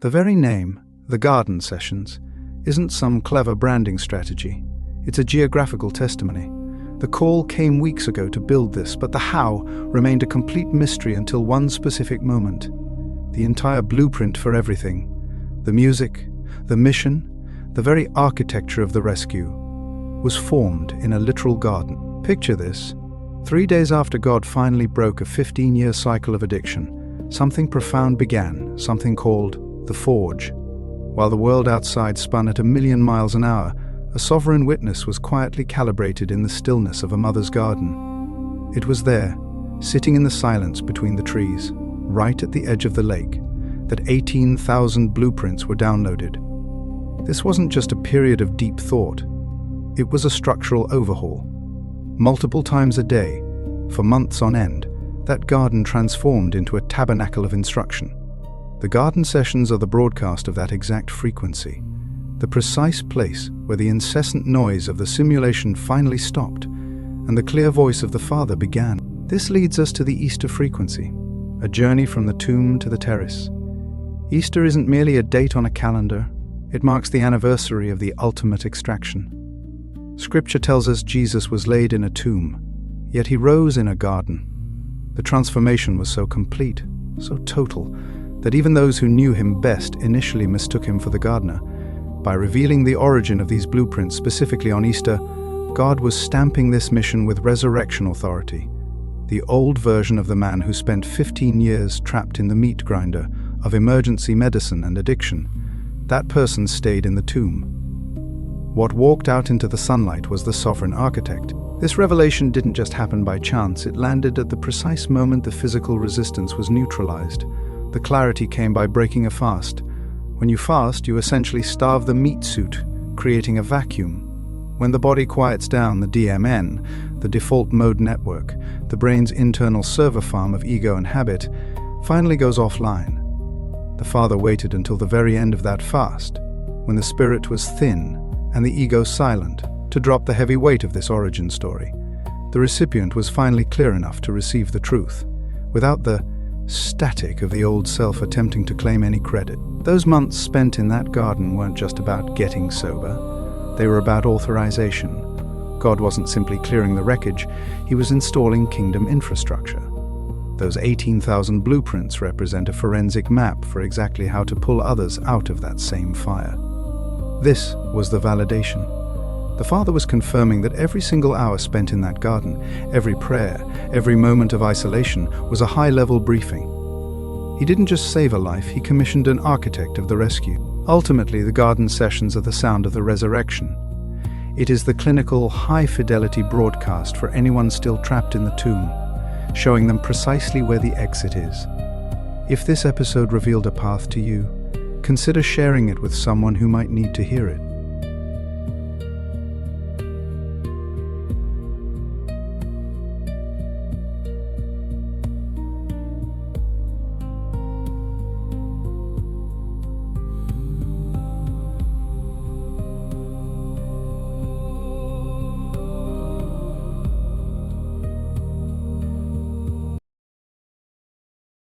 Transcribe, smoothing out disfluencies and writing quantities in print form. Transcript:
The very name, the Garden Sessions, isn't some clever branding strategy. It's a geographical testimony. The call came weeks ago to build this, but the how remained a complete mystery until one specific moment. The entire blueprint for everything, the music, the mission, the very architecture of the rescue, was formed in a literal garden. Picture this. 3 days after God finally broke a 15-year cycle of addiction, something profound began, something called the Forge. While the world outside spun at 1,000,000 miles an hour, a sovereign witness was quietly calibrated in the stillness of a mother's garden. It was there, sitting in the silence between the trees, right at the edge of the lake, that 18,000 blueprints were downloaded. This wasn't just a period of deep thought. It was a structural overhaul. Multiple times a day, for months on end, that garden transformed into a tabernacle of instruction. The Garden Sessions are the broadcast of that exact frequency, the precise place where the incessant noise of the simulation finally stopped and the clear voice of the Father began. This leads us to the Easter frequency, a journey from the tomb to the terrace. Easter isn't merely a date on a calendar, it marks the anniversary of the ultimate extraction. Scripture tells us Jesus was laid in a tomb, yet he rose in a garden. The transformation was so complete, so total, that even those who knew him best initially mistook him for the gardener. By revealing the origin of these blueprints specifically on Easter, God was stamping this mission with resurrection authority. The old version of the man who spent 15 years trapped in the meat grinder of emergency medicine and addiction, that person stayed in the tomb. What walked out into the sunlight was the sovereign architect. This revelation didn't just happen by chance, it landed at the precise moment the physical resistance was neutralized. The clarity came by breaking a fast. When you fast, you essentially starve the meat suit, creating a vacuum. When the body quiets down, the DMN, the default mode network, the brain's internal server farm of ego and habit, finally goes offline. The Father waited until the very end of that fast, when the spirit was thin and the ego silent, to drop the heavy weight of this origin story. The recipient was finally clear enough to receive the truth, without the static of the old self attempting to claim any credit. Those months spent in that garden weren't just about getting sober, they were about authorization. God wasn't simply clearing the wreckage, he was installing kingdom infrastructure. Those 18,000 blueprints represent a forensic map for exactly how to pull others out of that same fire. This was the validation. The Father was confirming that every single hour spent in that garden, every prayer, every moment of isolation, was a high-level briefing. He didn't just save a life, he commissioned an architect of the rescue. Ultimately, the Garden Sessions are the sound of the resurrection. It is the clinical, high-fidelity broadcast for anyone still trapped in the tomb, showing them precisely where the exit is. If this episode revealed a path to you, consider sharing it with someone who might need to hear it.